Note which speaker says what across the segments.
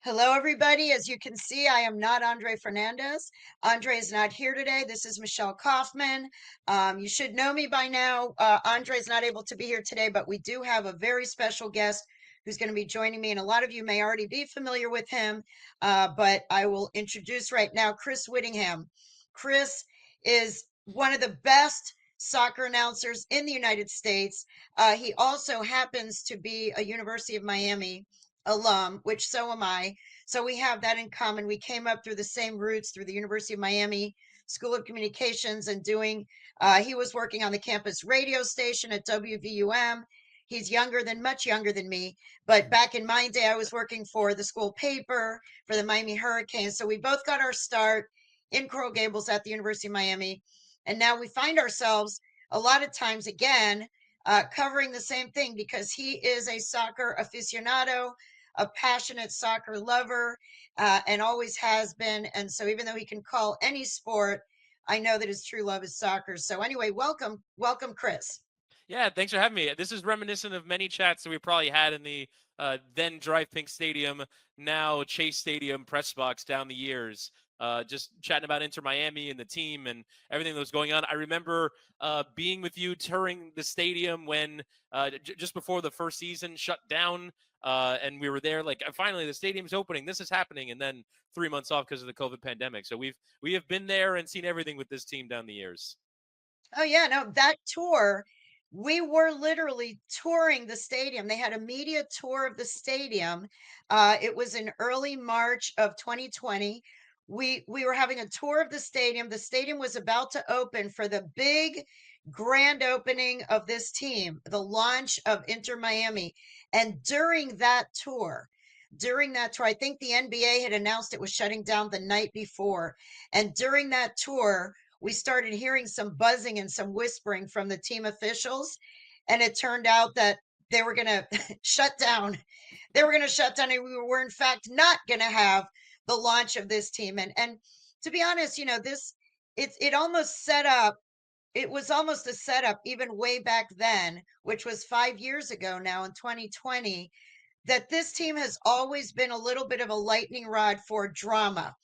Speaker 1: Hello, everybody. As you can see, I am not Andre Fernandez. Andre is not here today. This is Michelle Kaufman. You should know me by now. Andre is not able to be here today, but we do have a very special guest who's going to be joining me. And a lot of you may already be familiar with him, but I will introduce right now Chris Whittingham. Chris is one of the best soccer announcers in the United States. He also happens to be a University of Miami alum, which so am I. So we have that in common. We came up through the same roots through the University of Miami School of Communications and he was working on the campus radio station at WVUM. He's much younger than me. But back in my day, I was working for the school paper for the Miami Hurricanes. So we both got our start in Coral Gables at the University of Miami. And now we find ourselves a lot of times again covering the same thing because he is a soccer aficionado, a passionate soccer lover, and always has been. And so even though he can call any sport, I know that his true love is soccer. So anyway, welcome, Chris.
Speaker 2: Yeah, thanks for having me. This is reminiscent of many chats that we probably had in the then Drive Pink Stadium, now Chase Stadium press box down the years. Just chatting about Inter Miami and the team and everything that was going on. I remember being with you touring the stadium when just before the first season shut down, and we were there. Like, finally, the stadium's opening. This is happening, and then 3 months off because of the COVID pandemic. So we have been there and seen everything with this team down the years.
Speaker 1: Oh yeah, no, that tour, we were literally touring the stadium. They had a media tour of the stadium. It was in early March of 2020. We were having a tour of the stadium. The stadium was about to open for the big grand opening of this team, the launch of Inter Miami. And during that tour, I think the NBA had announced it was shutting down the night before. And during that tour, we started hearing some buzzing and some whispering from the team officials. And it turned out that they were going to shut down. They were going to shut down. And we were, in fact, not going to have the launch of this team. And to be honest, it almost set up. It was almost a setup even way back then, which was 5 years ago now in 2020, that this team has always been a little bit of a lightning rod for drama.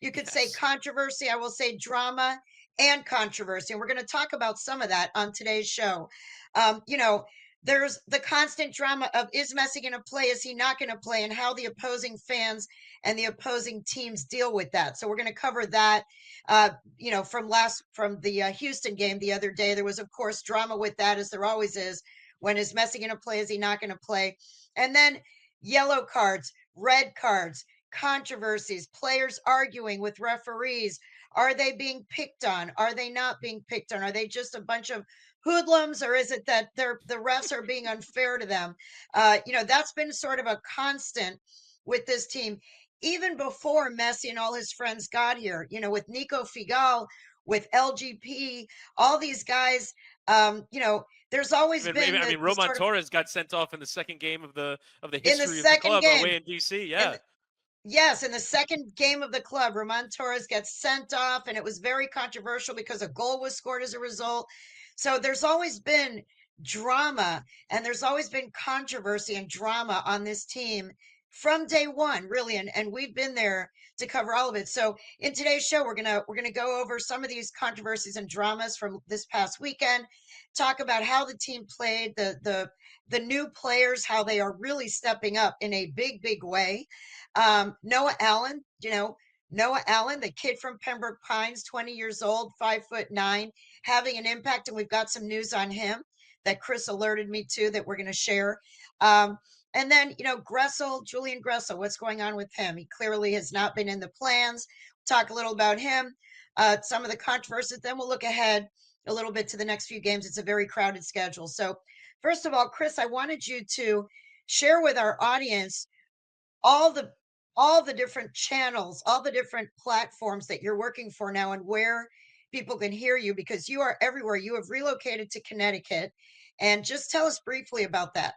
Speaker 1: You could say
Speaker 2: Yes.
Speaker 1: controversy. I will say drama and controversy. And we're going to talk about some of that on today's show. Um, you know, there's the constant drama of is Messi going to play? Is he not going to play? And how the opposing fans and the opposing teams deal with that. So we're going to cover that. From the Houston game the other day, there was of course drama with that, as there always is. When is Messi going to play? Is he not going to play? And then yellow cards, red cards, controversies, players arguing with referees. Are they being picked on? Are they not being picked on? Are they just a bunch of hoodlums, or is it that the refs are being unfair to them? That's been sort of a constant with this team, even before Messi and all his friends got here. With Nico Figal, with LGP, all these guys. There's always been
Speaker 2: I
Speaker 1: the,
Speaker 2: mean,
Speaker 1: the
Speaker 2: Roman
Speaker 1: sort of
Speaker 2: Torres got sent off in the second game of the
Speaker 1: in the
Speaker 2: history of the
Speaker 1: second
Speaker 2: club
Speaker 1: game.
Speaker 2: away in DC.
Speaker 1: In
Speaker 2: Yeah.
Speaker 1: Yes, in the second game of the club, Roman Torres gets sent off, and it was very controversial because a goal was scored as a result. So there's always been drama, and there's always been controversy and drama on this team from day one, really. And we've been there to cover all of it. So in today's show, we're gonna go over some of these controversies and dramas from this past weekend, talk about how the team played, the new players, how they are really stepping up in a big, big way. Noah Allen, Noah Allen, the kid from Pembroke Pines, 20 years old, 5'9", having an impact. And we've got some news on him that Chris alerted me to that we're going to share. And then, Julian Gressel, what's going on with him? He clearly has not been in the plans. Talk a little about him, some of the controversies. Then we'll look ahead a little bit to the next few games. It's a very crowded schedule. So, first of all, Chris, I wanted you to share with our audience all the all the different channels, all the different platforms that you're working for now, and where people can hear you, because you are everywhere. You have relocated to Connecticut, and just tell us briefly about that.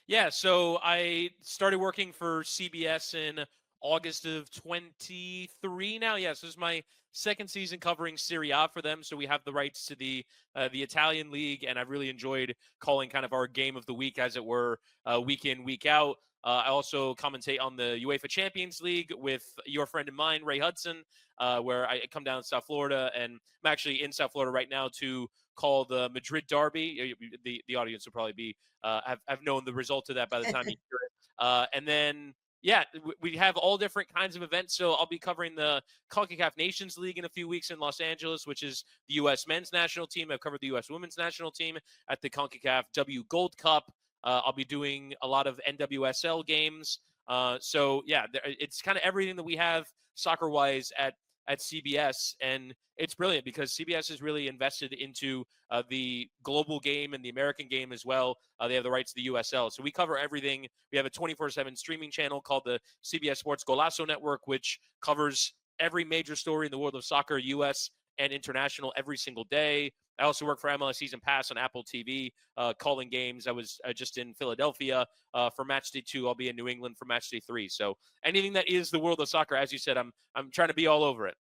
Speaker 2: Yeah, so I started working for CBS in August of 23 now. Yes, this is my second season covering Serie A for them, so we have the rights to the Italian league, and I've really enjoyed calling kind of our game of the week, as it were, week in, week out. I also commentate on the UEFA Champions League with your friend of mine, Ray Hudson, where I come down to South Florida, and I'm actually in South Florida right now to call the Madrid derby. The audience will probably be have known the result of that by the time you hear it. And then yeah, we have all different kinds of events. So I'll be covering the CONCACAF Nations League in a few weeks in Los Angeles, which is the U.S. men's national team. I've covered the U.S. women's national team at the CONCACAF W Gold Cup. I'll be doing a lot of NWSL games. So yeah, it's kind of everything that we have soccer-wise at CBS, and it's brilliant because CBS is really invested into the global game and the American game as well. They have the rights to the USL, so we cover everything. We have a 24/7 streaming channel called the CBS Sports Golazo Network, which covers every major story in the world of soccer, U.S. and international, every single day. I also work for MLS Season Pass on Apple TV, calling games. I was just in Philadelphia for Match Day 2. I'll be in New England for Match Day 3. So anything that is the world of soccer, as you said, I'm trying to be all over it.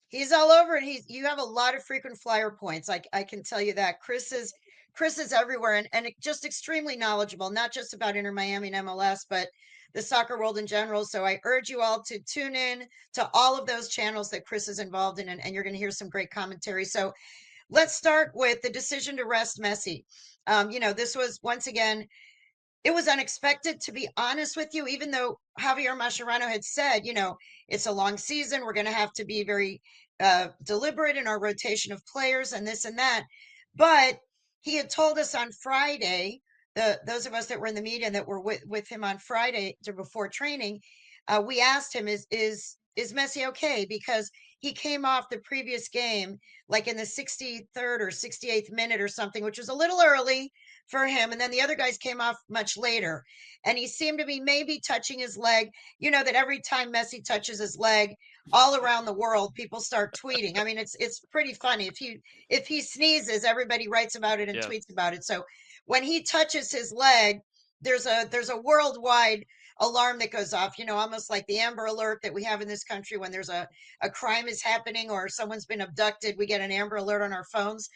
Speaker 1: He's all over it. You have a lot of frequent flyer points. I can tell you that. Chris is everywhere and just extremely knowledgeable, not just about Inter Miami and MLS, but the soccer world in general. So I urge you all to tune in to all of those channels that Chris is involved in, and you're going to hear some great commentary. So let's start with the decision to rest Messi. This was once again, it was unexpected, to be honest with you, even though Javier Mascherano had said, it's a long season. We're going to have to be very deliberate in our rotation of players and this and that. But he had told us on Friday, those of us that were in the media and that were with him on Friday before training, we asked him, is Messi okay? Because he came off the previous game like in the 63rd or 68th minute or something, which was a little early for him. And then the other guys came off much later. And he seemed to be maybe touching his leg. You know that every time Messi touches his leg, all around the world, people start tweeting. I mean, it's pretty funny. If he sneezes, everybody writes about it and
Speaker 2: Yeah.
Speaker 1: tweets about it. So when he touches his leg, there's a worldwide alarm that goes off, almost like the Amber Alert that we have in this country when there's a crime is happening or someone's been abducted, we get an Amber Alert on our phones.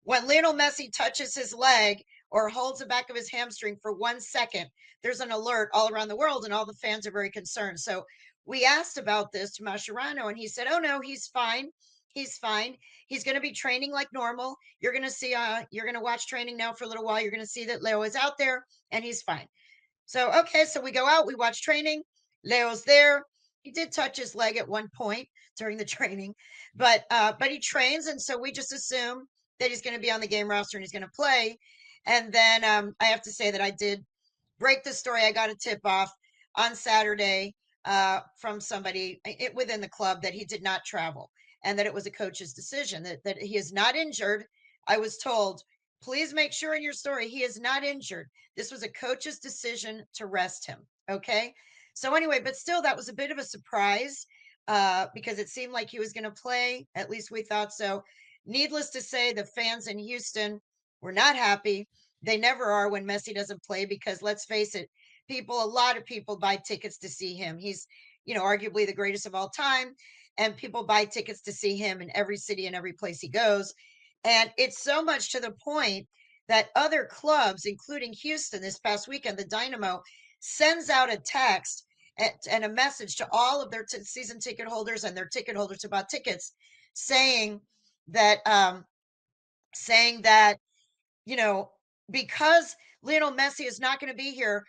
Speaker 1: When Lionel Messi touches his leg or holds the back of his hamstring for 1 second, there's an alert all around the world, and all the fans are very concerned. So we asked about this to Mascherano, and he said, "Oh no, he's fine. He's fine. He's going to be training like normal. You're going to see. You're going to watch training now for a little while. You're going to see that Leo is out there, and he's fine." So okay, so we go out, we watch training. Leo's there. He did touch his leg at one point during the training, but he trains, and so we just assume that he's going to be on the game roster and he's going to play. And then I have to say that I did break the story. I got a tip off on Saturday from somebody within the club that he did not travel and that it was a coach's decision, that he is not injured. I was told, please make sure in your story he is not injured. This was a coach's decision to rest him. Okay. So, anyway, but still, that was a bit of a surprise because it seemed like he was going to play. At least we thought so. Needless to say, the fans in Houston were not happy. They never are when Messi doesn't play because let's face it, a lot of people buy tickets to see him. He's, arguably the greatest of all time. And people buy tickets to see him in every city and every place he goes. And it's so much to the point that other clubs, including Houston this past weekend, the Dynamo, sends out a text and a message to all of their season ticket holders and their ticket holders who bought tickets saying that, you know, because Lionel Messi is not going to be here,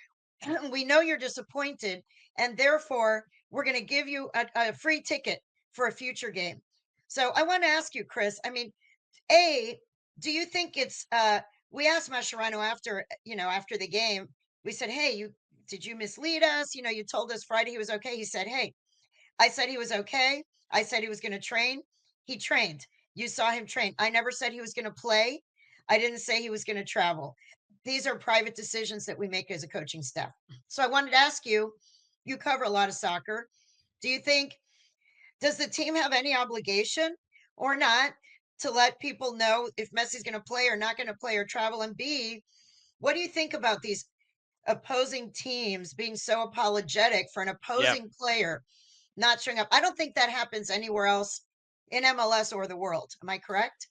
Speaker 1: we know you're disappointed, and therefore we're going to give you a free ticket for a future game. So I want to ask you, Chris, I mean, do you think it's we asked Mascherano after the game, we said, hey, did you mislead us? You told us Friday he was okay. He said, hey, I said he was okay. I said he was going to train. He trained. You saw him train. I never said he was going to play. I didn't say he was going to travel. These are private decisions that we make as a coaching staff. So I wanted to ask you, you cover a lot of soccer. Do you think, does the team have any obligation or not to let people know if Messi's going to play or not going to play or travel? And B, what do you think about these opposing teams being so apologetic for an
Speaker 2: Yeah.
Speaker 1: opposing player not showing up. I don't think that happens anywhere else in MLS or the world. Am I correct?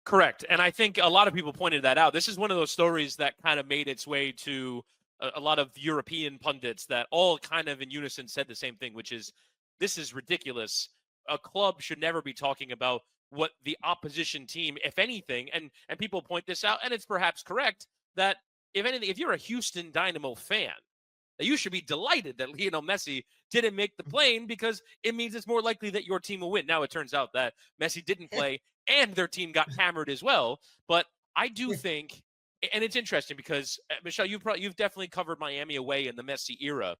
Speaker 2: Correct. And I think a lot of people pointed that out. This is one of those stories that kind of made its way to a lot of European pundits that all kind of in unison said the same thing, which is this is ridiculous. A club should never be talking about what the opposition team, if anything, and people point this out, and it's perhaps correct that if anything, if you're a Houston Dynamo fan, that you should be delighted that Lionel Messi didn't make the plane because it means it's more likely that your team will win. Now it turns out that Messi didn't play and their team got hammered as well. But I do think, and it's interesting because Michelle, you've definitely covered Miami away in the Messi era.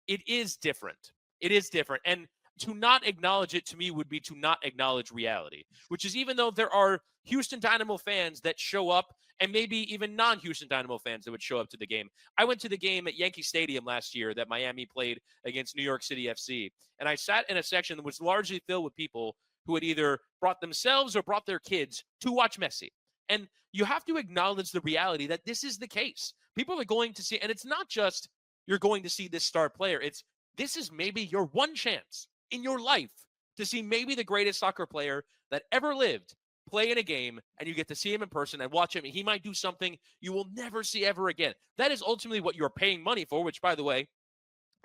Speaker 2: It is different. It is different, and to not acknowledge it to me would be to not acknowledge reality. Which is even though there are Houston Dynamo fans that show up, and maybe even non-Houston Dynamo fans that would show up to the game. I went to the game at Yankee Stadium last year that Miami played against New York City FC, and I sat in a section that was largely filled with people who had either brought themselves or brought their kids to watch Messi. And you have to acknowledge the reality that this is the case. People are going to see, and it's not just you're going to see this star player. It's this is maybe your one chance in your life to see maybe the greatest soccer player that ever lived play in a game, and you get to see him in person and watch him. He might do something you will never see ever again. That is ultimately what you're paying money for, which, by the way,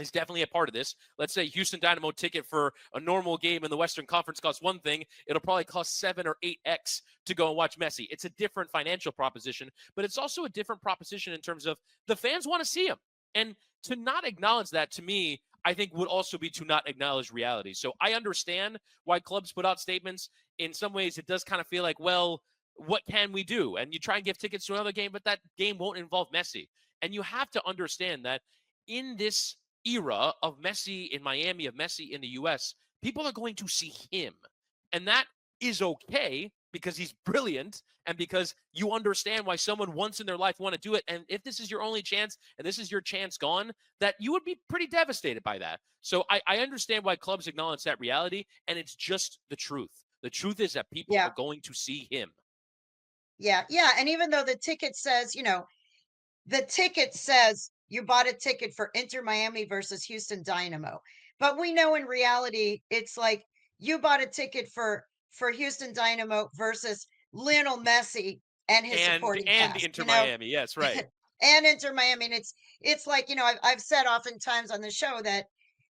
Speaker 2: is definitely a part of this. Let's say Houston Dynamo ticket for a normal game in the Western Conference costs one thing. It'll probably cost 7 or 8x to go and watch Messi. It's a different financial proposition, but it's also a different proposition in terms of the fans want to see him. And to not acknowledge that, to me, I think would also be to not acknowledge reality. So I understand why clubs put out statements. In some ways, it does kind of feel like, well, what can we do? And you try and give tickets to another game, but that game won't involve Messi. And you have to understand that in this era of Messi in Miami, of Messi in the US, people are going to see him. And that is okay because he's brilliant and because you understand why someone once in their life want to do it. And if this is your only chance and this is your chance gone, that you would be pretty devastated by that. So I understand why clubs acknowledge that reality, and it's just the truth. The truth is that people
Speaker 1: Yeah.
Speaker 2: are going to see him.
Speaker 1: Yeah. Yeah. And even though the ticket says, the ticket says you bought a ticket for Inter Miami versus Houston Dynamo. But we know in reality, it's like you bought a ticket for Houston Dynamo versus Lionel Messi and his supporting
Speaker 2: And
Speaker 1: cast,
Speaker 2: Inter Miami. Yes, right.
Speaker 1: and Inter Miami. And it's like, I've said oftentimes on the show that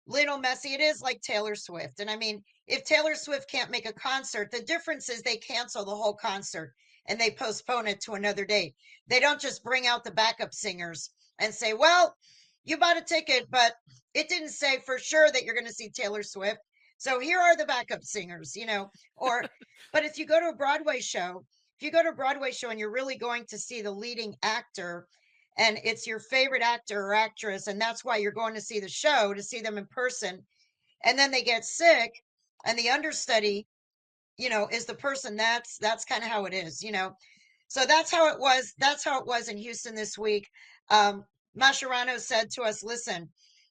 Speaker 1: Lionel Messi, it is like Taylor Swift. And I mean, if Taylor Swift can't make a concert, the difference is they cancel the whole concert and they postpone it to another date. They don't just bring out the backup singers and say, well, you bought a ticket, but it didn't say for sure that you're going to see Taylor Swift. So here are the backup singers, or, but if you go to a Broadway show, if you go to a Broadway show and you're really going to see the leading actor, and it's your favorite actor or actress, and that's why you're going to see the show, to see them in person, and then they get sick, and the understudy, is the person. That's kind of how it is. So that's how it was in Houston this week. Mascherano said to us, listen,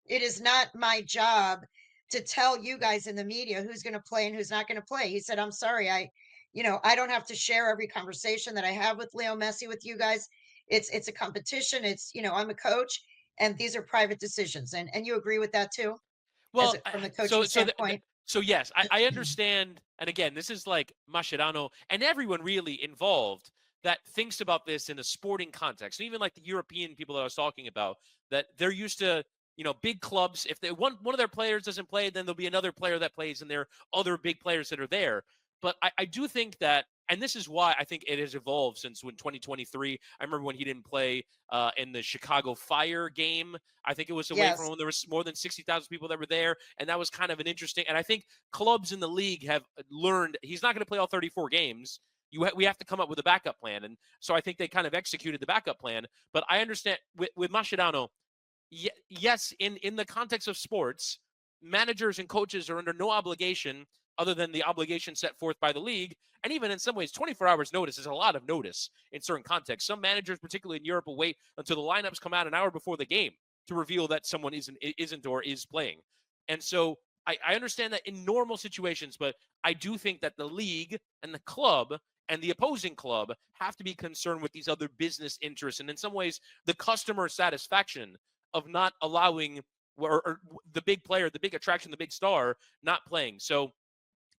Speaker 1: it is not my job to tell you guys in the media who's going to play and who's not going to play. He said, I'm sorry, I don't have to share every conversation that I have with Leo Messi with you guys. It's a competition. I'm a coach, and these are private decisions. And you agree with that too, as
Speaker 2: Well,
Speaker 1: from the coaching standpoint?
Speaker 2: so yes, I understand. And again, this is like Mascherano and everyone really involved that thinks about this in a sporting context. And even like the European people that I was talking about, that they're used to, big clubs. If they one of their players doesn't play, then there'll be another player that plays, and there are other big players that are there. But I do think that, and this is why I think it has evolved since when 2023. I remember when he didn't play in the Chicago Fire game. I think it was away from
Speaker 1: Yes.
Speaker 2: when there was more than 60,000 people that were there. And that was kind of an interesting, and I think clubs in the league have learned he's not going to play all 34 games. We have to come up with a backup plan. And so I think they kind of executed the backup plan. But I understand with Mascherano, yes, in the context of sports, managers and coaches are under no obligation other than the obligation set forth by the league. And even in some ways, 24 hours notice is a lot of notice in certain contexts. Some managers, particularly in Europe, will wait until the lineups come out an hour before the game to reveal that someone isn't or is playing. And so I understand that in normal situations, but I do think that the league and the club and the opposing club have to be concerned with these other business interests, and in some ways, the customer satisfaction of not allowing or the big player, the big attraction, the big star not playing. So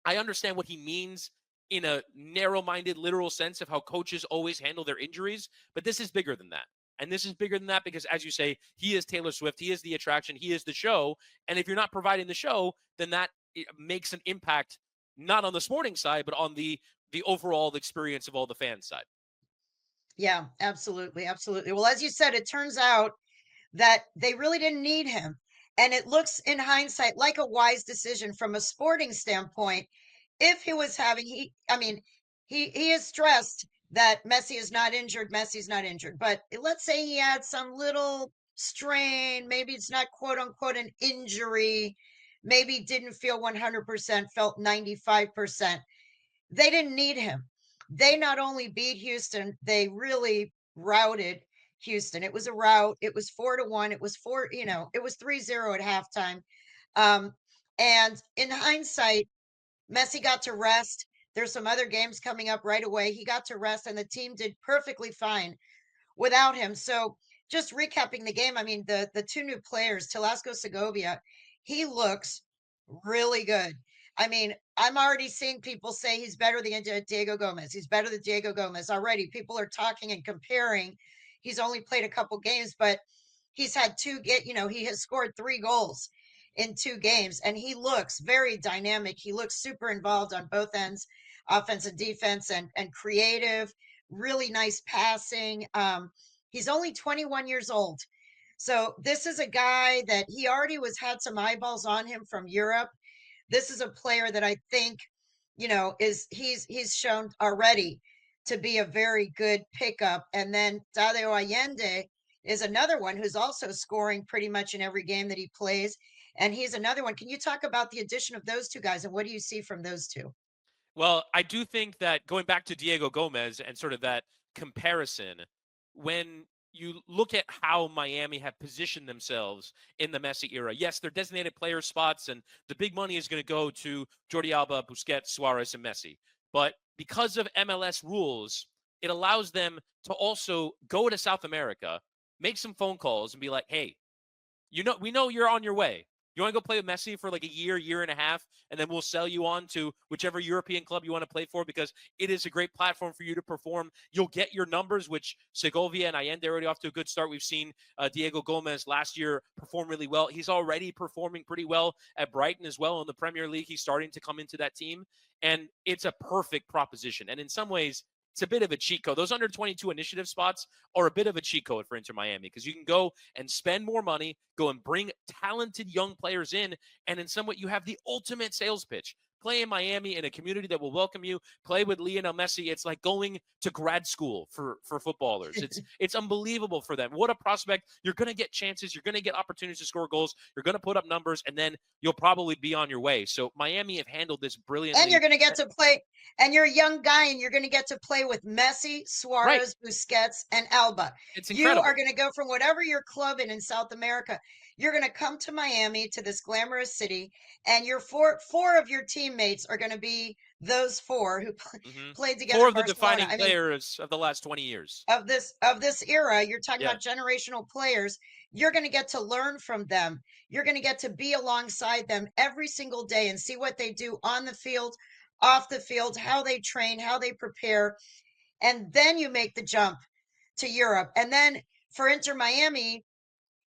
Speaker 2: I understand what he means in a narrow-minded, literal sense of how coaches always handle their injuries, but this is bigger than that. And this is bigger than that because, as you say, he is Taylor Swift, he is the attraction, he is the show. And if you're not providing the show, then that makes an impact not on the sporting side, but on the overall experience of all the fans side.
Speaker 1: Yeah, absolutely, absolutely. Well, as you said, it turns out that they really didn't need him. And it looks in hindsight like a wise decision from a sporting standpoint. If he was having, I mean, he is stressed that Messi is not injured, Messi's not injured. But let's say he had some little strain, maybe it's not quote unquote an injury, maybe didn't feel 100%, felt 95%. They didn't need him. They not only beat Houston, they really routed Houston. It was a rout. It was 4-1. It was it was 3-0 at halftime. Um, and in hindsight, Messi got to rest. There's some other games coming up right away. He got to rest, and the team did perfectly fine without him. So just recapping the game, I mean, the two new players, Telasco Segovia, he looks really good. I mean, I'm already seeing people say he's better than Diego Gomez. He's better than Diego Gomez already. People are talking and comparing. He's only played a couple games, but he's had he has scored 3 goals in 2 games, and he looks very dynamic. He looks super involved on both ends, offense and defense, and creative, really nice passing. He's only 21 years old. So this is a guy that he already had some eyeballs on him from Europe. This is a player that I think, he's shown already to be a very good pickup. And then Dario Allende is another one who's also scoring pretty much in every game that he plays. And he's another one. Can you talk about the addition of those two guys and what do you see from those two?
Speaker 2: Well, I do think that going back to Diego Gomez and sort of that comparison, when you look at how Miami have positioned themselves in the Messi era, yes, they're designated player spots, and the big money is going to go to Jordi Alba, Busquets, Suarez, and Messi. But because of MLS rules, it allows them to also go to South America, make some phone calls, and be like, hey, we know you're on your way. You want to go play with Messi for like a year and a half, and then we'll sell you on to whichever European club you want to play for because it is a great platform for you to perform. You'll get your numbers, which Segovia and Allende are already off to a good start. We've seen Diego Gomez last year perform really well. He's already performing pretty well at Brighton as well in the Premier League. He's starting to come into that team, and it's a perfect proposition. And in some ways, it's a bit of a cheat code. Those under 22 initiative spots are a bit of a cheat code for Inter Miami because you can go and spend more money, go and bring talented young players in, and in some way you have the ultimate sales pitch. Play in Miami in a community that will welcome you. Play with Lionel Messi. It's like going to grad school for footballers. It's unbelievable for them. What a prospect. You're going to get chances. You're going to get opportunities to score goals. You're going to put up numbers, and then you'll probably be on your way. So Miami have handled this brilliantly.
Speaker 1: And you're going to get to play, and you're a young guy, and you're going to get to play with Messi, Suarez, right. Busquets, and Alba.
Speaker 2: It's incredible.
Speaker 1: You are going to go from whatever you're clubbing in South America. You're going to come to Miami, to this glamorous city, and your four of your teammates are going to be those 4 who played together.
Speaker 2: 4 of the defining players of the last 20 years
Speaker 1: of this era. You're talking about generational players. You're going to get to learn from them. You're going to get to be alongside them every single day and see what they do on the field, off the field, how they train, how they prepare. And then you make the jump to Europe. And then for Inter Miami,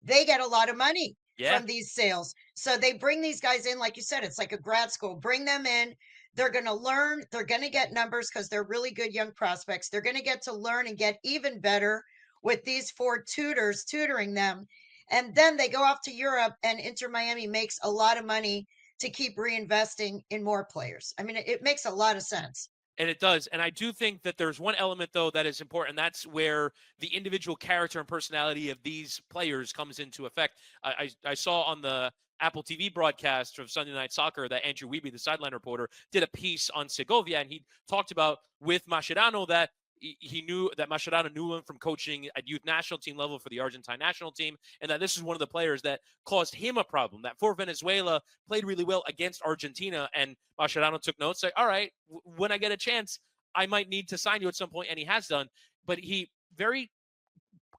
Speaker 1: they get a lot of money from these sales. So they bring these guys in, like you said, it's like a grad school. Bring them in. They're going to learn. They're going to get numbers because they're really good young prospects. They're going to get to learn and get even better with these 4 tutors tutoring them. And then they go off to Europe, and Inter Miami makes a lot of money to keep reinvesting in more players. I mean, it makes a lot of sense.
Speaker 2: And it does. And I do think that there's one element, though, that is important. That's where the individual character and personality of these players comes into effect. I saw on the Apple TV broadcast of Sunday Night Soccer that Andrew Wiebe, the sideline reporter, did a piece on Segovia. And he talked about with Mascherano that he knew that Mascherano knew him from coaching at youth national team level for the Argentine national team, and that this is one of the players that caused him a problem. That for Venezuela played really well against Argentina, and Mascherano took notes. Like, all right, when I get a chance, I might need to sign you at some point, and he has done. But he very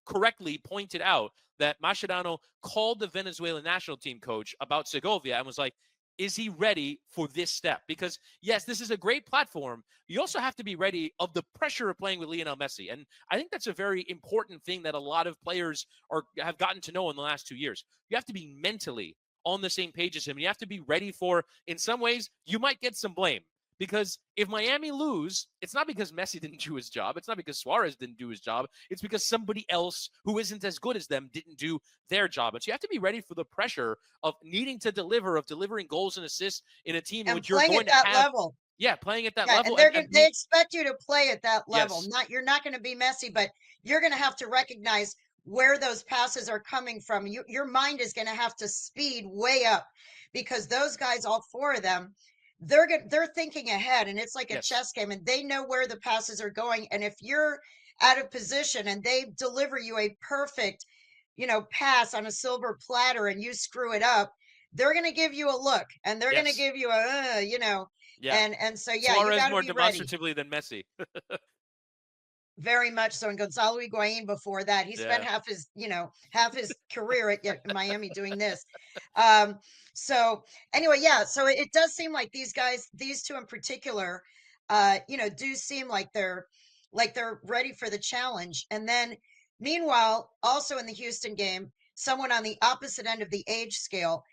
Speaker 2: correctly pointed out that Mascherano called the Venezuelan national team coach about Segovia and was like, is he ready for this step? Because yes, this is a great platform. You also have to be ready of the pressure of playing with Lionel Messi. And I think that's a very important thing that a lot of players have gotten to know in the last 2 years. You have to be mentally on the same page as him. You have to be ready for, in some ways, you might get some blame. Because if Miami lose, it's not because Messi didn't do his job. It's not because Suarez didn't do his job. It's because somebody else who isn't as good as them didn't do their job. And so you have to be ready for the pressure of needing to deliver, of delivering goals and assists in a team in
Speaker 1: And
Speaker 2: which you're
Speaker 1: playing
Speaker 2: going
Speaker 1: at
Speaker 2: to
Speaker 1: that
Speaker 2: have,
Speaker 1: level.
Speaker 2: yeah, playing at that
Speaker 1: Yeah,
Speaker 2: level
Speaker 1: and
Speaker 2: and
Speaker 1: they
Speaker 2: be,
Speaker 1: expect you to play at that level.
Speaker 2: yes,
Speaker 1: You're not going to be Messi, but you're going to have to recognize where those passes are coming from. Your mind is going to have to speed way up because those guys, all four of them, they're thinking ahead, and it's like a
Speaker 2: yes,
Speaker 1: chess game, and they know where the passes are going. And if you're out of position and they deliver you a perfect, pass on a silver platter, and you screw it up, they're going to give you a look, and they're going to
Speaker 2: yes,
Speaker 1: give you a,
Speaker 2: yeah.
Speaker 1: and so, yeah, you
Speaker 2: Suarez
Speaker 1: got to
Speaker 2: more
Speaker 1: be ready.
Speaker 2: demonstratively than Messi.
Speaker 1: Very much so. And Gonzalo Higuain before that, he spent
Speaker 2: Yeah.
Speaker 1: half his career at Miami doing this. Um, so anyway, yeah. So it does seem like these guys, these two in particular, do seem like they're ready for the challenge. And then, meanwhile, also in the Houston game, someone on the opposite end of the age scale,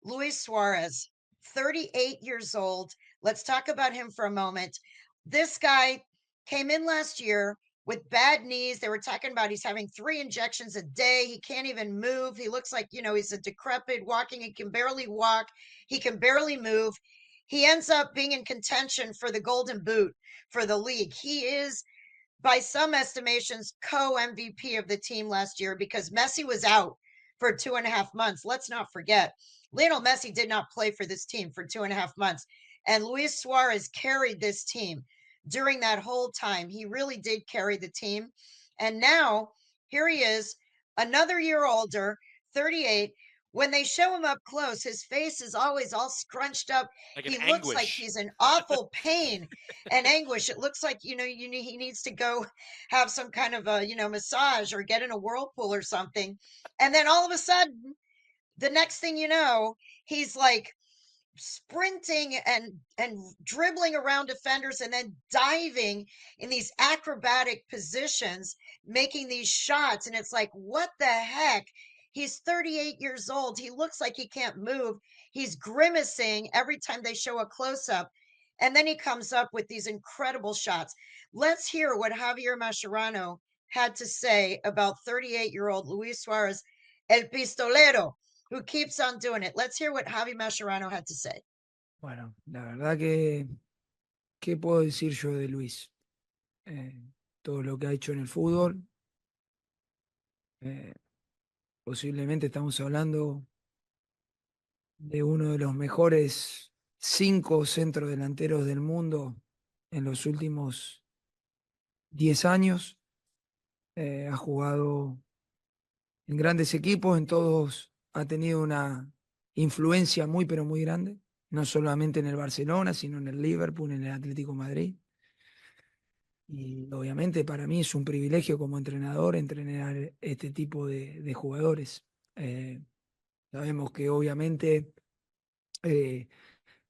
Speaker 1: Luis Suarez, 38 years old. Let's talk about him for a moment. This guy came in last year with bad knees. They were talking about he's having 3 injections a day. He can't even move. He looks like, he's a decrepit walking. He can barely walk. He can barely move. He ends up being in contention for the Golden Boot for the league. He is, by some estimations, co-MVP of the team last year because Messi was out for 2.5 months. Let's not forget, Lionel Messi did not play for this team for 2.5 months. And Luis Suarez carried this team during that whole time. He really did carry the team. And now here he is, another year older, 38. When they show him up close, his face is always all scrunched up.
Speaker 2: Like an
Speaker 1: He looks like
Speaker 2: anguish.
Speaker 1: he's in awful pain and anguish. It looks like, he needs to go have some kind of a, massage or get in a whirlpool or something. And then all of a sudden, the next thing you know, he's like sprinting and dribbling around defenders and then diving in these acrobatic positions, making these shots. And it's like, what the heck? He's 38 years old. He looks like he can't move. He's grimacing every time they show a close up. And then he comes up with these incredible shots. Let's hear what Javier Mascherano had to say about 38-year-old Luis Suarez, El Pistolero, who keeps on doing it. Let's hear what Javi Mascherano had to say.
Speaker 3: Bueno, la verdad que, ¿qué puedo decir yo de Luis? Todo lo que ha hecho en el fútbol. eh, Posiblemente estamos hablando de uno de los mejores 5 centrodelanteros del mundo en los últimos 10 años. Ha jugado en grandes equipos, en todos ha tenido una influencia muy, pero muy grande, no solamente en el Barcelona, sino en el Liverpool, en el Atlético de Madrid. Y obviamente para mí es un privilegio como entrenador entrenar este tipo de jugadores. Sabemos que obviamente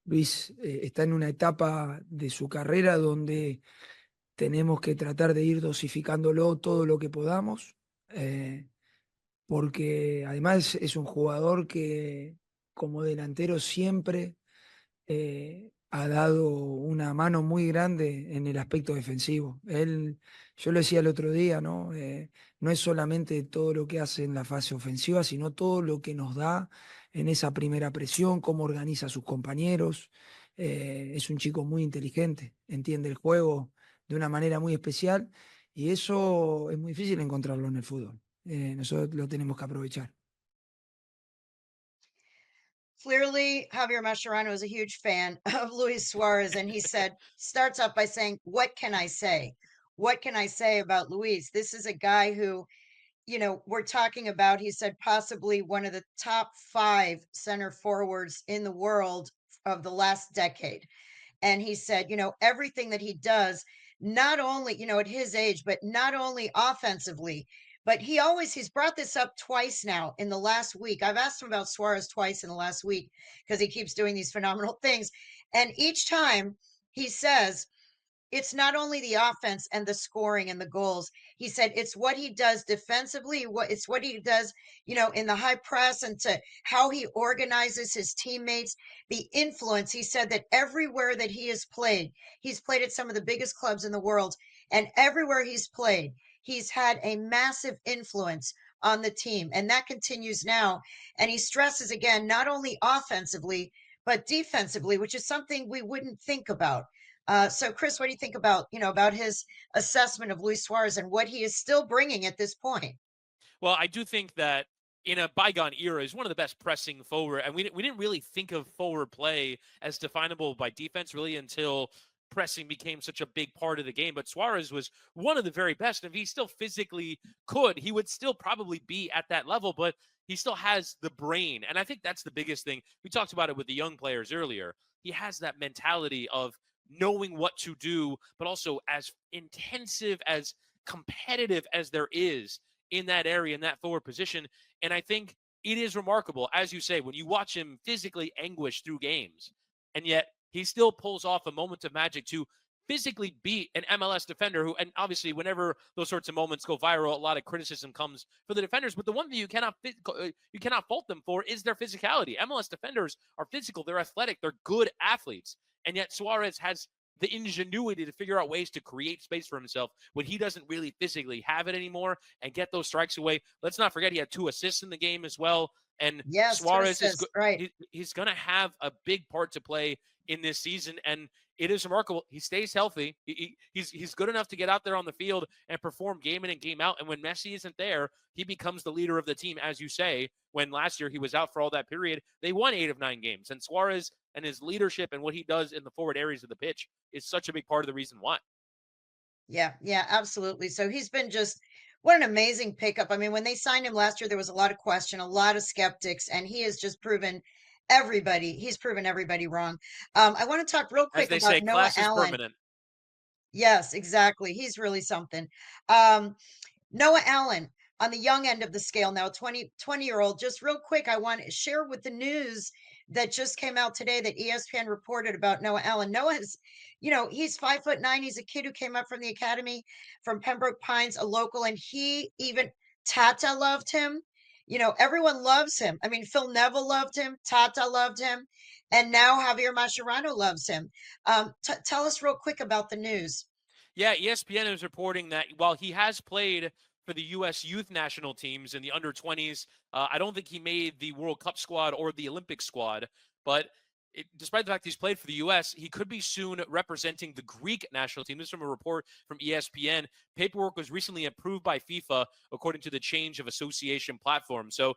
Speaker 3: Luis está en una etapa de su carrera donde tenemos que tratar de ir dosificándolo todo lo que podamos, porque además es un jugador que como delantero siempre ha dado una mano muy grande en el aspecto defensivo. Yo lo decía el otro día, ¿no? No es solamente todo lo que hace en la fase ofensiva, sino todo lo que nos da en esa primera presión, cómo organiza a sus compañeros. Es un chico muy inteligente, entiende el juego de una manera muy especial y eso es muy difícil encontrarlo en el fútbol. Nosotros lo tenemos que aprovechar.
Speaker 1: Clearly, Javier Mascherano is a huge fan of Luis Suarez, and he starts off by saying, "What can I say? What can I say about Luis? This is a guy who, we're talking about," he said, possibly one of the top 5 center forwards in the world of the last decade. And he said, everything that he does not only, at his age, but not only offensively, but he's brought this up twice now in the last week. I've asked him about Suarez twice in the last week because he keeps doing these phenomenal things. And each time he says, it's not only the offense and the scoring and the goals. He said it's what he does defensively, it's what he does, in the high press, and to how he organizes his teammates, the influence. He said that everywhere that he's played at some of the biggest clubs in the world, and everywhere he's played, he's had a massive influence on the team, and that continues now. And he stresses again, not only offensively, but defensively, which is something we wouldn't think about. So, Chris, what do you think about his assessment of Luis Suarez and what he is still bringing at this point?
Speaker 2: Well, I do think that in a bygone era, he's one of the best pressing forward, and we didn't really think of forward play as definable by defense really until pressing became such a big part of the game. But Suarez was one of the very best. And if he still physically could, he would still probably be at that level, but he still has the brain. And I think that's the biggest thing. We talked about it with the young players earlier. He has that mentality of knowing what to do, but also as intensive, as competitive as there is in that area, in that forward position. And I think it is remarkable, as you say, when you watch him physically anguish through games, and yet he still pulls off a moment of magic to physically beat an MLS defender who, and obviously whenever those sorts of moments go viral, a lot of criticism comes for the defenders. But the one thing you cannot fault them for is their physicality. MLS defenders are physical, they're athletic, they're good athletes. And yet Suarez has the ingenuity to figure out ways to create space for himself when he doesn't really physically have it anymore and get those strikes away. Let's not forget he had 2 assists in the game as well. And
Speaker 1: Yes,
Speaker 2: Suarez is
Speaker 1: right.
Speaker 2: he's going to have a big part to play in this season. And it is remarkable. He stays healthy. He's good enough to get out there on the field and perform game in and game out. And when Messi isn't there, he becomes the leader of the team, as you say. When last year he was out for all that period, they won 8 of 9 games. And Suarez and his leadership and what he does in the forward areas of the pitch is such a big part of the reason why.
Speaker 1: Yeah, yeah, absolutely. So he's been just what an amazing pickup. I mean, when they signed him last year, there was a lot of question, a lot of skeptics, and he's proven everybody wrong. I want to talk real
Speaker 2: As
Speaker 1: quick
Speaker 2: they
Speaker 1: about
Speaker 2: say,
Speaker 1: Noah
Speaker 2: class is
Speaker 1: Allen.
Speaker 2: permanent.
Speaker 1: Yes, exactly. He's really something. Um, Noah Allen on the young end of the scale now, 20-year-old. Just real quick, I want to share with the news that just came out today that ESPN reported about Noah Allen. Noah is, he's 5'9". He's a kid who came up from the academy from Pembroke Pines, a local, and Tata loved him. Everyone loves him. I mean, Phil Neville loved him, Tata loved him, and now Javier Mascherano loves him. Tell us real quick about the news.
Speaker 2: Yeah, ESPN is reporting that while he has played for the U.S. youth national teams in the under 20s, I don't think he made the World Cup squad or the Olympic squad. But despite the fact he's played for the U.S., he could be soon representing the Greek national team. This is from a report from ESPN. Paperwork was recently approved by FIFA according to the change of association platform. So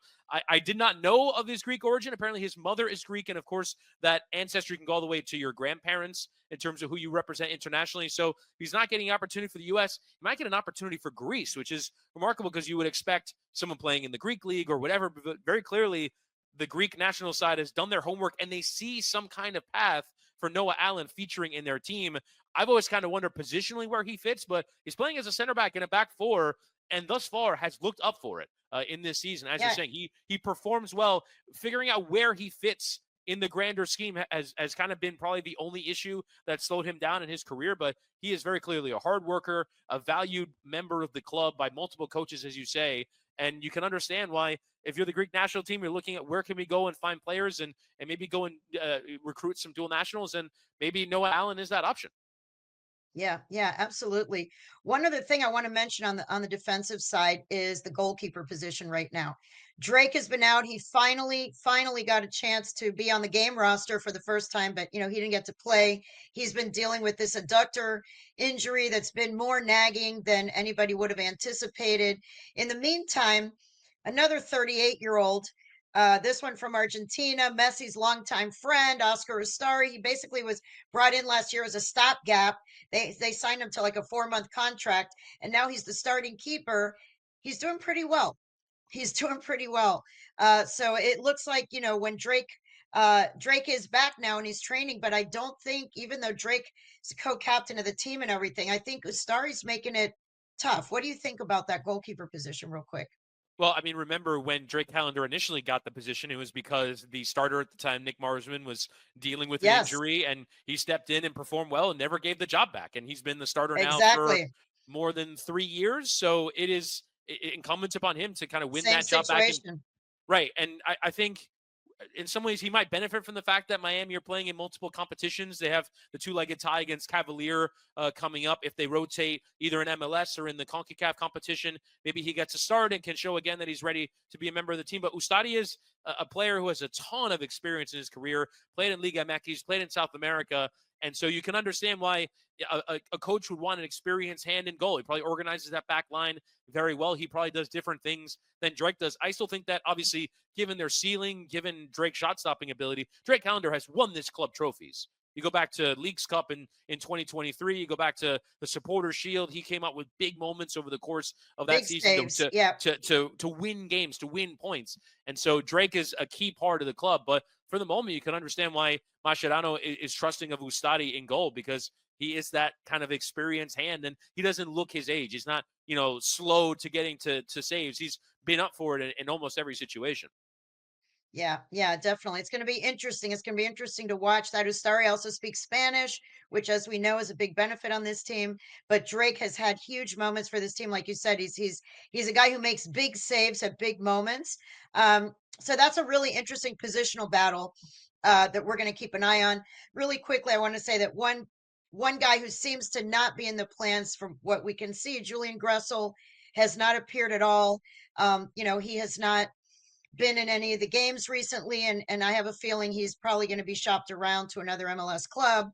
Speaker 2: I did not know of his Greek origin. Apparently his mother is Greek. And of course, that ancestry can go all the way to your grandparents in terms of who you represent internationally. So he's not getting an opportunity for the U.S. He might get an opportunity for Greece, which is remarkable because you would expect someone playing in the Greek league or whatever. But very clearly, the Greek national side has done their homework and they see some kind of path for Noah Allen featuring in their team. I've always kind of wondered positionally where he fits, but he's playing as a center back in a back four and thus far has looked up for it in this season. As you're saying, he performs well. Figuring out where he fits in the grander scheme has kind of been probably the only issue that slowed him down in his career, but he is very clearly a hard worker, a valued member of the club by multiple coaches, as you say. And you can understand why, if you're the Greek national team, you're looking at where can we go and find players and maybe go and recruit some dual nationals, and maybe Noah Allen is that option.
Speaker 1: Yeah, yeah, absolutely. One other thing I want to mention on the defensive side is the goalkeeper position right now. Drake has been out. He finally got a chance to be on the game roster for the first time, but he didn't get to play. He's been dealing with this adductor injury that's been more nagging than anybody would have anticipated. In the meantime, another 38-year-old, this one from Argentina, Messi's longtime friend, Oscar Ustari. He basically was brought in last year as a stopgap. They signed him to like a 4-month contract, and now he's the starting keeper. He's doing pretty well. He's doing pretty well. So it looks like when Drake Drake is back now and he's training, but I don't think, even though Drake is co-captain of the team and everything, I think Ustari's making it tough. What do you think about that goalkeeper position, real quick?
Speaker 2: Well, I mean, remember when Drake Callender initially got the position, it was because the starter at the time, Nick Marsman, was dealing with an
Speaker 1: Yes,
Speaker 2: injury, and he stepped in and performed well and never gave the job back. And he's been the starter now for
Speaker 1: exactly.
Speaker 2: more than 3 years. So it is incumbent upon him to kind of win
Speaker 1: Same
Speaker 2: that job back. And
Speaker 1: situation.
Speaker 2: right. And I think in some ways he might benefit from the fact that Miami are playing in multiple competitions. They have the two-legged tie against Cavalier coming up. If they rotate either in MLS or in the CONCACAF competition, maybe he gets a start and can show again that he's ready to be a member of the team. But Ustadi is a player who has a ton of experience in his career, played in Liga MX, played in South America. And so you can understand why a coach would want an experienced hand in goal. He probably organizes that back line very well. He probably does different things than Drake does. I still think that, obviously, given their ceiling, given Drake's shot-stopping ability, Drake Callender has won this club trophies. You go back to Leagues Cup in 2023. You go back to the Supporters Shield. He came up with big moments over the course of that
Speaker 1: Big
Speaker 2: season
Speaker 1: saves. Yeah.
Speaker 2: to win games, to win points. And so Drake is a key part of the club. But for the moment, you can understand why Mascherano is trusting of Ustadi in goal, because he is that kind of experienced hand, and he doesn't look his age. He's not, slow to getting to saves. He's been up for it in almost every situation.
Speaker 1: Yeah, definitely. It's going to be interesting. It's going to be interesting to watch that. Ustari also speaks Spanish, which, as we know, is a big benefit on this team. But Drake has had huge moments for this team. Like you said, he's a guy who makes big saves at big moments. So that's a really interesting positional battle that we're going to keep an eye on. Really quickly, I want to say that one guy who seems to not be in the plans from what we can see, Julian Gressel, has not appeared at all. He has not been in any of the games recently, and I have a feeling he's probably going to be shopped around to another MLS club.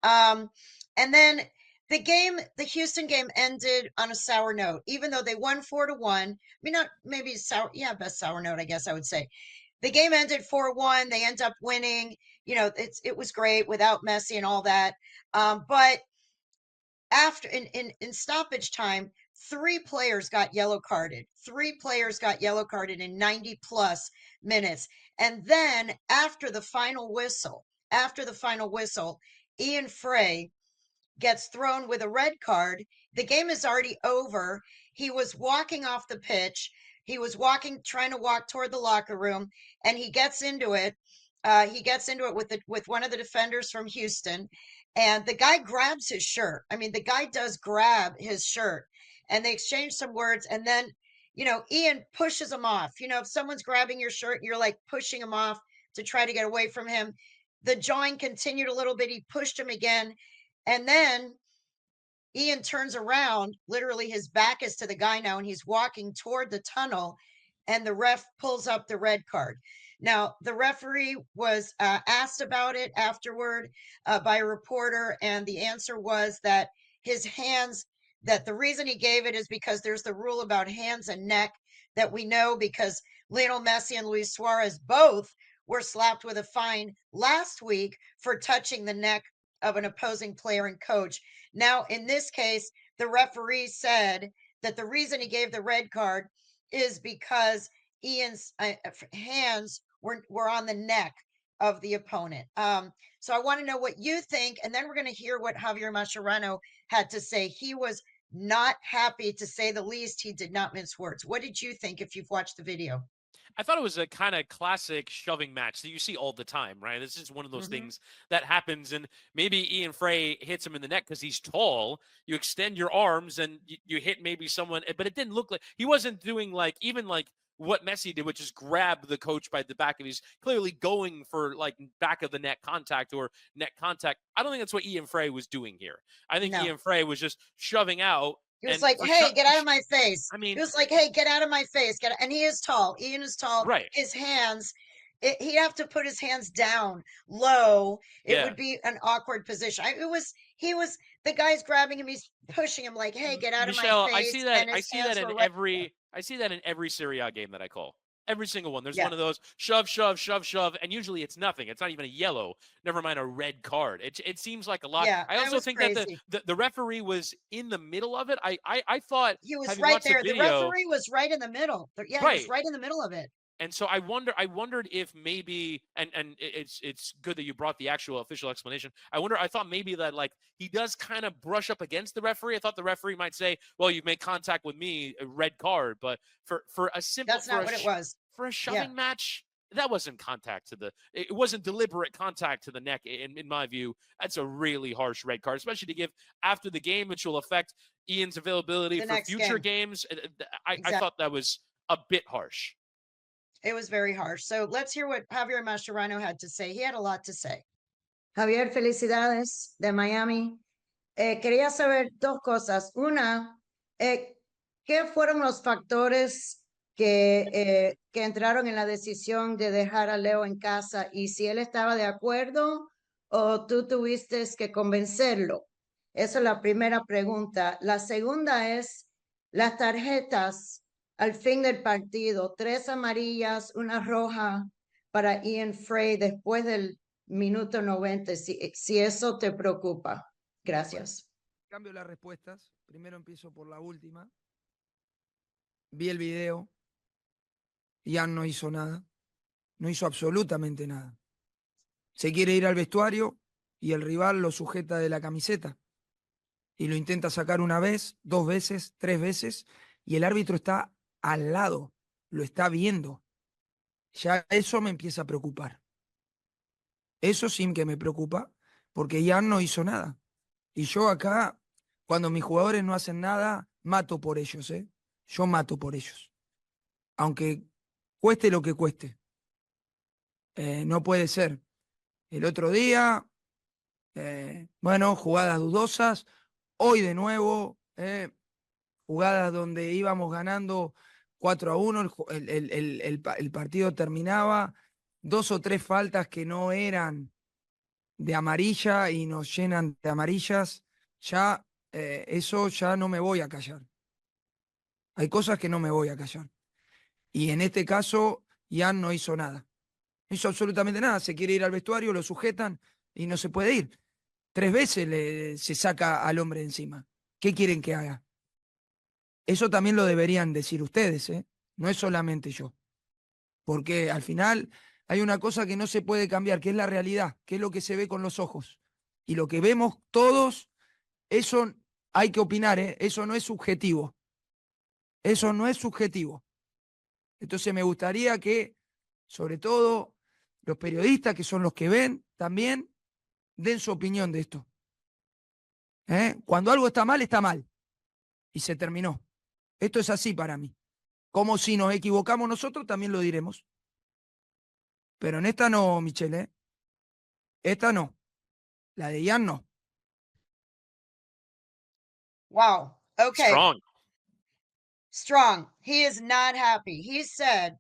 Speaker 1: And then the Houston game ended on a sour note, even though they won 4-1. I mean, not maybe sour, yeah, best sour note, I guess I would say. The game ended 4-1. They end up winning. It was great without Messi and all that. But after in stoppage time, three players got yellow carded. Three players got yellow carded in 90 plus minutes. And then after the final whistle, Ian Fray gets thrown with a red card. The game is already over. He was walking off the pitch. He was trying to walk toward the locker room, and he gets into it. With one of the defenders from Houston, and the guy grabs his shirt. I mean, the guy does grab his shirt, and they exchange some words, and then Ian pushes him off. If someone's grabbing your shirt and you're like pushing him off to try to get away from him, the jawing continued a little bit. He pushed him again, and then Ian turns around. Literally, his back is to the guy now, and he's walking toward the tunnel, and the ref pulls up the red card. Now, the referee was asked about it afterward by a reporter, and the answer was that the reason he gave it is because there's the rule about hands and neck that we know, because Lionel Messi and Luis Suarez both were slapped with a fine last week for touching the neck of an opposing player and coach. Now, in this case, the referee said that the reason he gave the red card is because Ian's hands were on the neck of the opponent. So I want to know what you think, and then we're going to hear what Javier Mascherano had to say. He was not happy, to say the least. He did not mince words. What did you think, if you've watched the video?
Speaker 2: I thought it was a kind of classic shoving match that you see all the time, right? This is one of those
Speaker 1: Mm-hmm.
Speaker 2: things that happens, and maybe Ian Fray hits him in the neck because he's tall. You extend your arms and you hit maybe someone, but it didn't look like he wasn't doing even like what Messi did, which is grab the coach by the back of his, clearly going for like back of the neck contact or neck contact. I don't think that's what Ian Fray was doing here. I think
Speaker 1: No.
Speaker 2: Ian Fray was just shoving out.
Speaker 1: He was like, "Hey, get out of my face."
Speaker 2: I mean,
Speaker 1: he was like, "Hey, get out of my face." And he is tall. Ian is tall.
Speaker 2: right.
Speaker 1: His hands, he'd have to put his hands down low. It
Speaker 2: Yeah.
Speaker 1: would be an awkward position. The guy's grabbing him. He's pushing him like, "Hey, get out
Speaker 2: Michelle,
Speaker 1: of my face."
Speaker 2: I see that.
Speaker 1: And
Speaker 2: I
Speaker 1: his
Speaker 2: see
Speaker 1: hands
Speaker 2: that
Speaker 1: were
Speaker 2: in
Speaker 1: right
Speaker 2: every.
Speaker 1: there.
Speaker 2: I see that in every Serie A game that I call. Every single one. There's
Speaker 1: Yeah.
Speaker 2: one of those shove, shove, shove, shove, and usually it's nothing. It's not even a yellow. Never mind a red card. It seems like a lot.
Speaker 1: Yeah,
Speaker 2: I
Speaker 1: that
Speaker 2: also
Speaker 1: was
Speaker 2: think
Speaker 1: crazy.
Speaker 2: that the referee was in the middle of it. I thought,
Speaker 1: He was
Speaker 2: having
Speaker 1: right
Speaker 2: watched the
Speaker 1: there. The
Speaker 2: video,
Speaker 1: referee was right in the middle. Yeah, he was
Speaker 2: right.
Speaker 1: right in the middle of it.
Speaker 2: And so I wondered if maybe, and it's good that you brought the actual official explanation. I thought maybe that like he does kind of brush up against the referee. I thought the referee might say, "Well, you've made contact with me, a red card." But for a simple
Speaker 1: That's not what it was.
Speaker 2: for a
Speaker 1: Yeah.
Speaker 2: shoving match, that wasn't contact to the. It wasn't deliberate contact to the neck. In my view, that's a really harsh red card, especially to give after the game, which will affect Ian's availability
Speaker 1: The
Speaker 2: for
Speaker 1: next
Speaker 2: future
Speaker 1: game.
Speaker 2: games. I
Speaker 1: Exactly.
Speaker 2: thought that was a bit harsh.
Speaker 1: It was very harsh. So let's hear what Javier Mascherano had to say. He had a lot to say. Javier, felicidades de Miami. Quería saber dos cosas. Una, ¿qué fueron los factores que entraron en la decisión de dejar a Leo en casa y si él estaba de acuerdo o tú tuviste que convencerlo? Esa es la primera pregunta. La segunda es las tarjetas al fin del partido, 3 amarillas, una roja para Ian Fray después del minuto 90, si eso te preocupa. Gracias.
Speaker 3: Bueno, cambio las respuestas. Primero empiezo por la última. Vi el video. Ian no hizo nada. No hizo absolutamente nada. Se quiere ir al vestuario y el rival lo sujeta de la camiseta. Y lo intenta sacar una vez, 2 veces, 3 veces. Y el árbitro está al lado. Lo está viendo. Ya eso me empieza a preocupar. Eso sí que me preocupa, porque Ian no hizo nada. Y yo acá, cuando mis jugadores no hacen nada, mato por ellos, ¿eh? Yo mato por ellos. Aunque cueste lo que cueste. No puede ser. El otro día, bueno, jugadas dudosas. Hoy de nuevo, jugadas donde íbamos ganando 4-1, el partido terminaba, 2 o 3 faltas que no eran de amarilla y nos llenan de amarillas, ya eso ya no me voy a callar. Hay cosas que no me voy a callar. Y en este caso, Ian no hizo nada. No hizo absolutamente nada. Se quiere ir al vestuario, lo sujetan y no se puede ir. 3 veces se saca al hombre encima. ¿Qué quieren que haga? Eso también lo deberían decir ustedes, ¿eh? No es solamente yo. Porque al final hay una cosa que no se puede cambiar, que es la realidad, que es lo que se ve con los ojos. Y lo que vemos todos, eso hay que opinar, ¿eh? Eso no es subjetivo. Eso no es subjetivo. Entonces me gustaría que, sobre todo, los periodistas, que son los que ven, también den su opinión de esto. Cuando algo está mal, está mal. Y se terminó. Esto es así para mí. Como si nos equivocamos nosotros, también lo diremos. Pero en esta no, Michelle, ¿eh? Esta no. La de Ian no.
Speaker 1: Wow. Okay.
Speaker 2: Strong.
Speaker 1: Strong. He is not happy. He said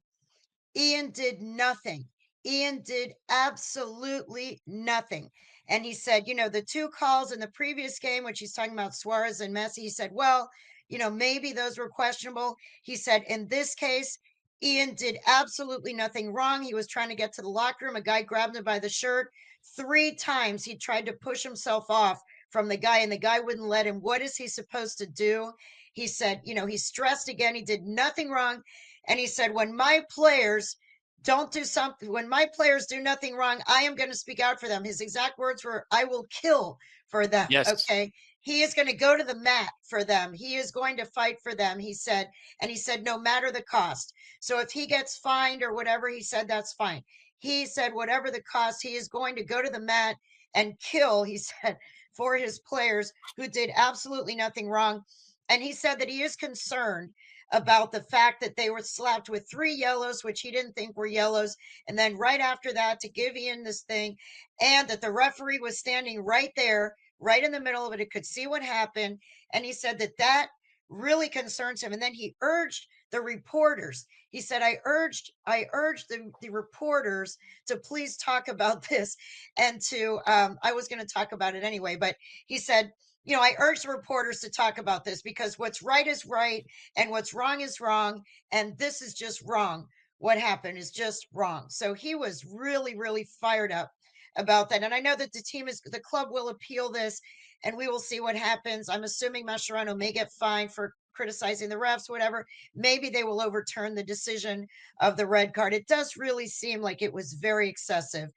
Speaker 1: Ian did nothing. Ian did absolutely nothing. And he said, the 2 calls in the previous game, which he's talking about Suarez and Messi, he said, well, maybe those were questionable. He said, in this case, Ian did absolutely nothing wrong. He was trying to get to the locker room. A guy grabbed him by the shirt. 3 times he tried to push himself off from the guy, and the guy wouldn't let him. What is he supposed to do? He said, he stressed again. He did nothing wrong. And he said, when my players don't do something, when my players do nothing wrong, I am going to speak out for them. His exact words were, I will kill for them.
Speaker 2: Yes.
Speaker 1: Okay. He is going to go to the mat for them. He is going to fight for them, he said. And he said, no matter the cost. So if he gets fined or whatever, he said, that's fine. He said, whatever the cost, he is going to go to the mat and kill, he said, for his players who did absolutely nothing wrong. And he said that he is concerned about the fact that they were slapped with 3 yellows, which he didn't think were yellows. And then right after that, to give Ian this thing, and that the referee was standing right there, right in the middle of it. It could see what happened. And he said that really concerns him. And then he urged the reporters. He said, I urged the reporters to please talk about this. And I was going to talk about it anyway, but he said, I urge the reporters to talk about this because what's right is right and what's wrong is wrong. And this is just wrong. What happened is just wrong. So he was really, really fired up about that. And I know that the club will appeal this and we will see what happens. I'm assuming Mascherano may get fined for criticizing the refs, whatever, maybe they will overturn the decision of the red card. It does really seem like it was very excessive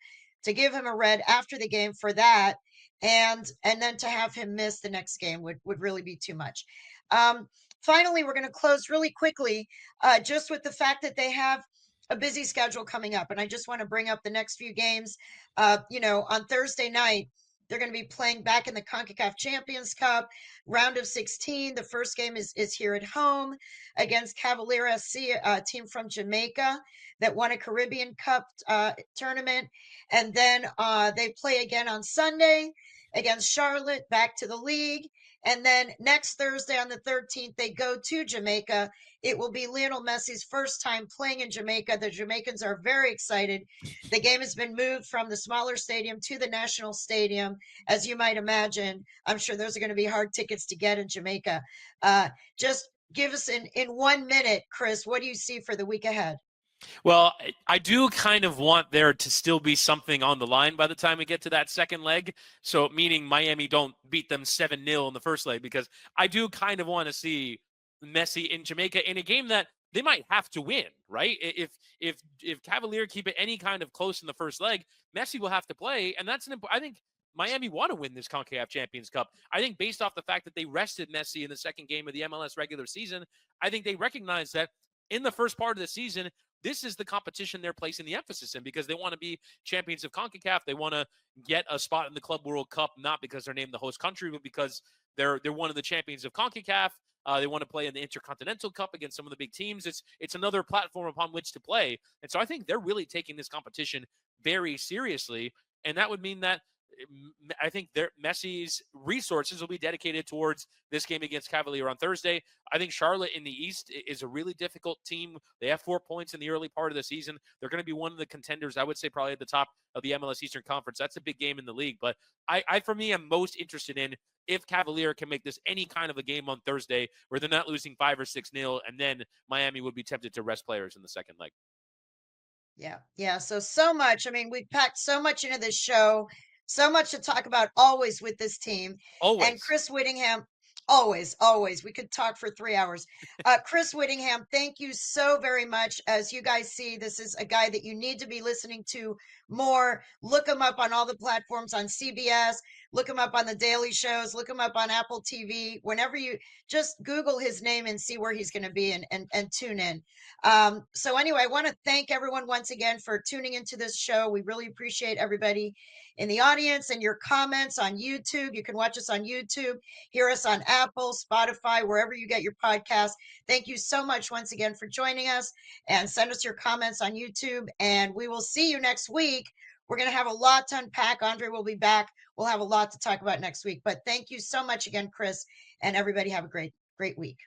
Speaker 1: to give him a red after the game for that, and then to have him miss the next game would really be too much. Finally, we're going to close really quickly, just with the fact that they have a busy schedule coming up, and I just want to bring up the next few games. On Thursday night, they're going to be playing back in the CONCACAF Champions Cup, round of 16. The first game is here at home against Cavalier SC, a team from Jamaica that won a Caribbean Cup tournament. And then they play again on Sunday against Charlotte, back to the league. And then next Thursday on the 13th, they go to Jamaica. It will be Lionel Messi's first time playing in Jamaica. The Jamaicans are very excited. The game has been moved from the smaller stadium to the National Stadium. As you might imagine, I'm sure those are going to be hard tickets to get in Jamaica. Just give us in 1 minute, Chris, what do you see for the week ahead?
Speaker 2: Well, I do kind of want there to still be something on the line by the time we get to that second leg. So meaning Miami don't beat them 7-0 in the first leg, because I do kind of want to see Messi in Jamaica in a game that they might have to win, right? If Cavalier keep it any kind of close in the first leg, Messi will have to play, and that's I think Miami want to win this CONCACAF Champions Cup. I think based off the fact that they rested Messi in the second game of the MLS regular season, I think they recognize that in the first part of the season, this is the competition they're placing the emphasis in, because they want to be champions of CONCACAF. They want to get a spot in the Club World Cup, not because they're named the host country, but because they're one of the champions of CONCACAF. They want to play in the Intercontinental Cup against some of the big teams. It's another platform upon which to play. And so I think they're really taking this competition very seriously. And that would mean that I think Messi's resources will be dedicated towards this game against Cavalier on Thursday. I think Charlotte in the East is a really difficult team. They have 4 points in the early part of the season. They're going to be one of the contenders, I would say, probably at the top of the MLS Eastern Conference. That's a big game in the league. But I for me, am most interested in if Cavalier can make this any kind of a game on Thursday where they're not losing 5 or 6-0, and then Miami would be tempted to rest players in the second leg.
Speaker 1: Yeah. So much. I mean, we packed so much into this show, so much to talk about always with this team.
Speaker 2: Always.
Speaker 1: And Chris Whittingham, always. We could talk for 3 hours. Chris Whittingham, thank you so very much. As you guys see, this is a guy that you need to be listening to more. Look him up on all the platforms on CBS. Look him up on the daily shows. Look him up on Apple TV. Whenever you just Google his name and see where he's going to be, and tune in. So anyway, I want to thank everyone once again for tuning into this show. We really appreciate everybody in the audience and your comments on YouTube. You can watch us on YouTube, hear us on Apple, Spotify, wherever you get your podcast. Thank you so much once again for joining us, and send us your comments on YouTube, and we will see you next week. We're going to have a lot to unpack. Andre will be back. We'll have a lot to talk about next week, but thank you so much again, Chris, and everybody have a great week.